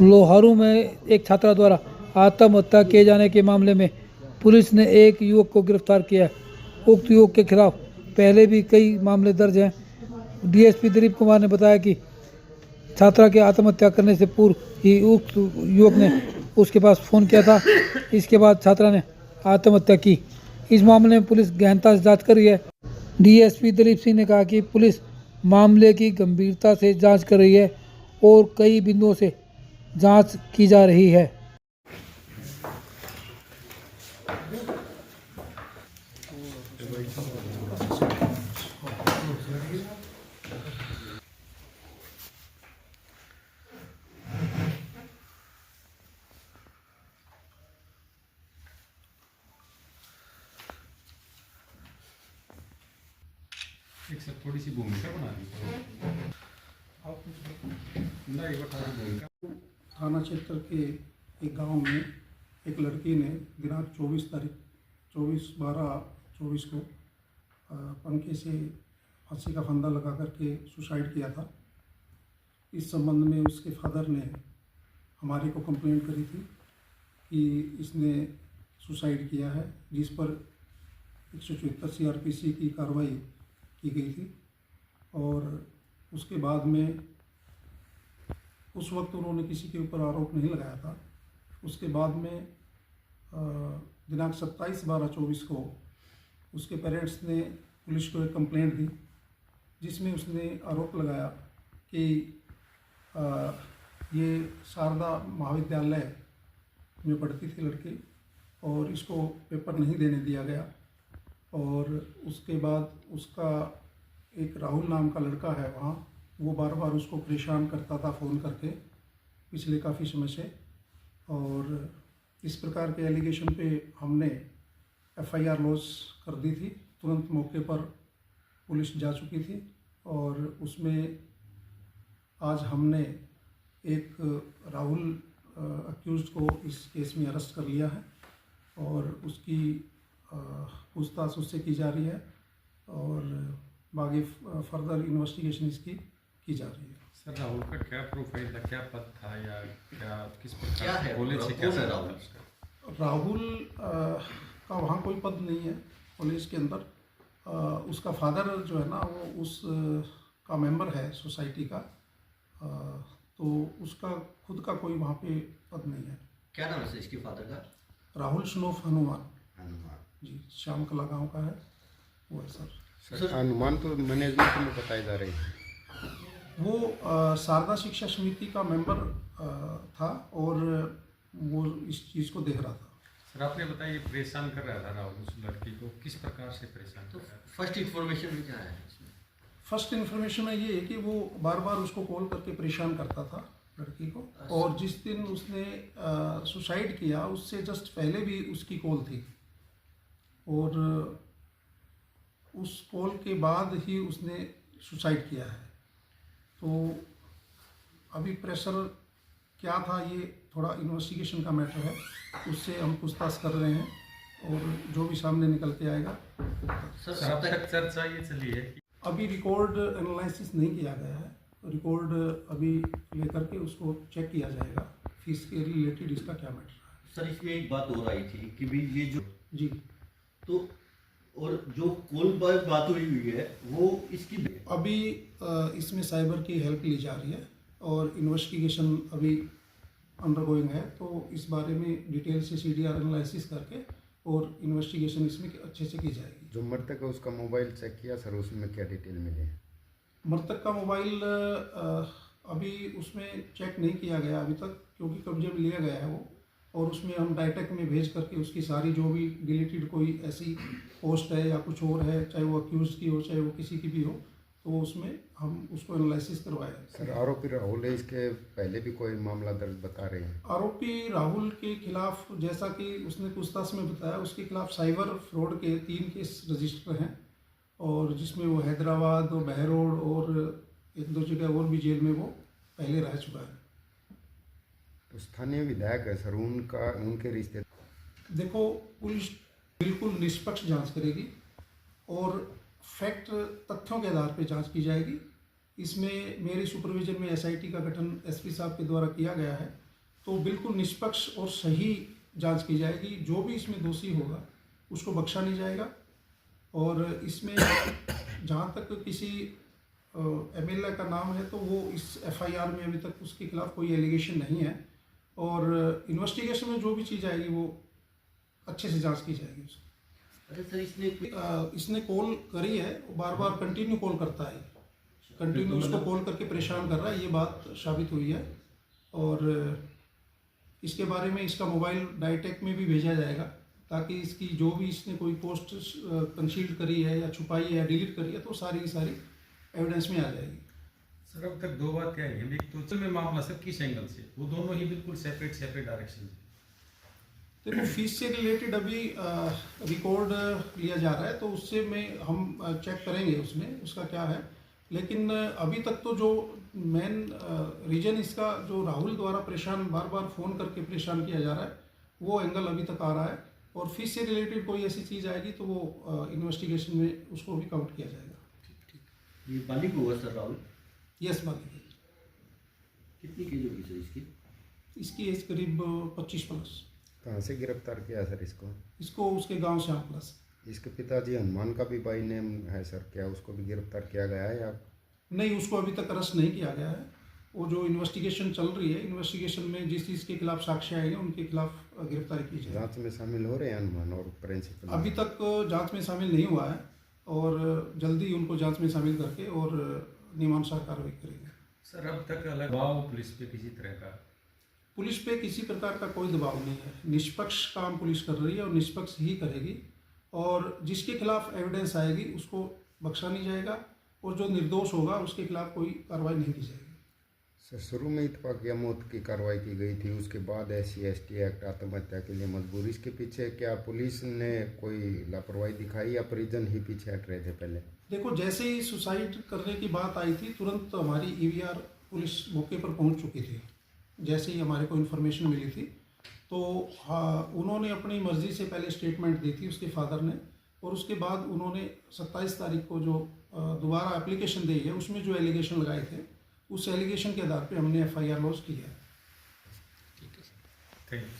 लोहारू में एक छात्रा द्वारा आत्महत्या किए जाने के मामले में पुलिस ने एक युवक को गिरफ्तार किया है। उक्त युवक के खिलाफ पहले भी कई मामले दर्ज हैं। डीएसपी दिलीप कुमार ने बताया कि छात्रा के आत्महत्या करने से पूर्व ही उक्त युवक ने उसके पास फ़ोन किया था। इसके बाद छात्रा ने आत्महत्या की। इस मामले में पुलिस गहनता से जांच कर रही है। डीएसपी दिलीप सिंह ने कहा कि पुलिस मामले की गंभीरता से जांच कर रही है और कई बिंदुओं से जांच की जा रही है। एक सर थोड़ी सी भूमिका बना दी थाना क्षेत्र के एक गांव में एक लड़की ने दिनांक 24/12/24 को पंखे से फांसी का फंदा लगा करके सुसाइड किया था। इस संबंध में उसके फादर ने हमारे को कंप्लेंट करी थी कि इसने सुसाइड किया है, जिस पर 174 CRPC की कार्रवाई की गई थी। और उसके बाद में उस वक्त उन्होंने किसी के ऊपर आरोप नहीं लगाया था। उसके बाद में दिनांक 27/12/24 को उसके पेरेंट्स ने पुलिस को एक कंप्लेंट दी, जिसमें उसने आरोप लगाया कि ये शारदा महाविद्यालय में पढ़ती थी लड़की और इसको पेपर नहीं देने दिया गया। और उसके बाद उसका एक राहुल नाम का लड़का है वहाँ, वो बार बार उसको परेशान करता था फ़ोन करके पिछले काफ़ी समय से। और इस प्रकार के एलिगेशन पे हमने FIR लॉन्च कर दी थी। तुरंत मौके पर पुलिस जा चुकी थी और उसमें आज हमने एक राहुल अक्यूज़ को इस केस में अरेस्ट कर लिया है और उसकी पूछताछ उससे की जा रही है और बाकी फर्दर इन्वेस्टिगेशन इसकी की जा रही है। सर राहुल का क्या प्रोफाइल था, क्या पद था या क्या किस प्रकार से कॉलेज से क्या था राहुल का वहाँ कोई पद नहीं है कॉलेज के अंदर। उसका फादर जो है ना वो उस का मेंबर है सोसाइटी का, तो उसका खुद का कोई वहाँ पे पद नहीं है। क्या नाम है इसके फादर का? राहुल स्नोफ हनुमान जी, श्याम कला गाँव का है वो है सर। अनुमान तो मैनेजमेंट में बताए जा रहे हैं। वो शारदा शिक्षा समिति का मेंबर था और वो इस चीज़ को देख रहा था। सर आपने बताया ये परेशान कर रहा था राहुल उस लड़की को, किस प्रकार से परेशान कर रहा था? फर्स्ट इन्फॉर्मेशन में क्या है इसमें? फर्स्ट इन्फॉर्मेशन में ये है कि वो बार बार उसको कॉल करके परेशान करता था लड़की को। और जिस दिन उसने सुसाइड किया उससे जस्ट पहले भी उसकी कॉल थी और उस कॉल के बाद ही उसने सुसाइड किया है। तो अभी प्रेशर क्या था ये थोड़ा इन्वेस्टिगेशन का मैटर है, उससे हम पूछताछ कर रहे हैं और जो भी सामने निकल के आएगा। सर अब तक चर्चा ये चली है कि अभी रिकॉर्ड एनालिसिस नहीं किया गया है, रिकॉर्ड अभी लेकर के उसको चेक किया जाएगा, फीस के रिलेटेड इसका क्या मैटर है। सर इसमें एक बात हो रही थी कि भी ये जो जी तो और जो कॉल पर बात हुई है वो इसकी अभी इसमें साइबर की हेल्प ली जा रही है और इन्वेस्टिगेशन अभी अंडरगोइंग है। तो इस बारे में डिटेल से CDR एनालिसिस करके और इन्वेस्टिगेशन इसमें अच्छे से की जाएगी। जो मृतक है उसका मोबाइल चेक किया सर, उसमें क्या डिटेल मिले? मृतक का मोबाइल अभी उसमें चेक नहीं किया गया अभी तक, क्योंकि कब्जे में लिया गया है वो। और उसमें हम डायटेक में भेज करके उसकी सारी जो भी डिलीटेड कोई ऐसी पोस्ट है या कुछ और है, चाहे वो अक्यूज की हो चाहे वो किसी की भी हो, तो उसमें हम उसको एनालिसिस करवाए। सर आरोपी राहुल है, इसके पहले भी कोई मामला दर्ज बता रहे हैं? आरोपी राहुल के खिलाफ जैसा कि उसने पूछताछ में बताया, उसके खिलाफ साइबर फ्रॉड के 3 केस रजिस्टर हैं और जिसमें वो हैदराबाद और बहरोड और 1-2 जगह और भी जेल में वो पहले रह चुका है। तो स्थानीय विधायक है सर, उनके रिश्ते? देखो पुलिस बिल्कुल निष्पक्ष जांच करेगी और फैक्ट तथ्यों के आधार पर जांच की जाएगी। इसमें मेरे सुपरविजन में SIT का गठन SP साहब के द्वारा किया गया है तो बिल्कुल निष्पक्ष और सही जांच की जाएगी। जो भी इसमें दोषी होगा उसको बख्शा नहीं जाएगा। और इसमें जहाँ तक किसी एमएलए का नाम है तो वो इस एफआईआर में अभी तक उसके खिलाफ कोई एलिगेशन नहीं है, और इन्वेस्टिगेशन में जो भी चीज़ आएगी वो अच्छे से जांच की जाएगी उसकी। अच्छा सर, इसने कॉल करी है, बार बार कंटिन्यू कॉल करता है, कंटिन्यू उसको कॉल करके परेशान कर रहा है, ये बात साबित हुई है। और इसके बारे में इसका मोबाइल डाइटेक में भी भेजा जाएगा, ताकि इसकी जो भी इसने कोई पोस्ट कंसील करी है या छुपाई है या डिलीट करी है तो सारी की सारी एविडेंस में आ जाएगी। सर अब तक दो बात क्या है, एक तो में मामला सर किस एंगल से, वो दोनों ही बिल्कुल सेपरेट डायरेक्शन से। देखो फीस से रिलेटेड अभी रिकॉर्ड लिया जा रहा है, तो उससे में हम चेक करेंगे उसमें उसका क्या है। लेकिन अभी तक तो जो मेन रीजन इसका जो राहुल द्वारा परेशान बार बार फ़ोन करके परेशान किया जा रहा है, वो एंगल अभी तक आ रहा है। और फीस से रिलेटेड कोई ऐसी चीज़ आएगी तो वो इन्वेस्टिगेशन में उसको भी काउंट किया जाएगा। ये बालिक होगा सर राहुल? यस बाकी कितनी केज होगी सर इसकी? इसकी एज करीब 25+। कहाँ से गिरफ्तार किया सर इसको? इसको उसके गांव श्याम प्लस। इसके पिताजी हनुमान का भी बाई नेम है सर, क्या उसको भी गिरफ्तार किया गया है या? नहीं, उसको अभी तक अरेस्ट नहीं किया गया है। वो जो इन्वेस्टिगेशन चल रही है, इन्वेस्टिगेशन में जिस चीज़ के खिलाफ साक्ष्य आएंगे उनके खिलाफ गिरफ्तारी की जाएगी। जांच में शामिल हो रहे हैं हनुमान और प्रिंसिपल? अभी तक जांच में शामिल नहीं हुआ है, और जल्दी उनको जांच में शामिल करके और नियमानुसार कार्रवाई करेंगे। सर अब तक अलग दबाव पुलिस पे किसी तरह का? पुलिस पे किसी प्रकार का कोई दबाव नहीं है। निष्पक्ष काम पुलिस कर रही है और निष्पक्ष ही करेगी, और जिसके खिलाफ एविडेंस आएगी उसको बख्शा नहीं जाएगा, और जो निर्दोष होगा उसके खिलाफ कोई कार्रवाई नहीं की जाएगी। सर शुरू में इत्तफाक या मौत की कार्रवाई की गई थी, उसके बाद SC/ST एक्ट आत्महत्या के लिए मजबूर। इसके पीछे क्या पुलिस ने कोई लापरवाही दिखाई या परिजन ही पीछे हट रहे थे पहले? देखो, जैसे ही सुसाइड करने की बात आई थी तुरंत हमारी EVR पुलिस मौके पर पहुंच चुकी थी। जैसे ही हमारे को इन्फॉर्मेशन मिली थी तो उन्होंने अपनी मर्ज़ी से पहले स्टेटमेंट दी थी उसके फादर ने, और उसके बाद उन्होंने 27 तारीख को जो दोबारा एप्लीकेशन दी है उसमें जो एलिगेशन लगाए थे उस एलिगेशन के आधार पे हमने FIR लॉन्च की है। Thank you.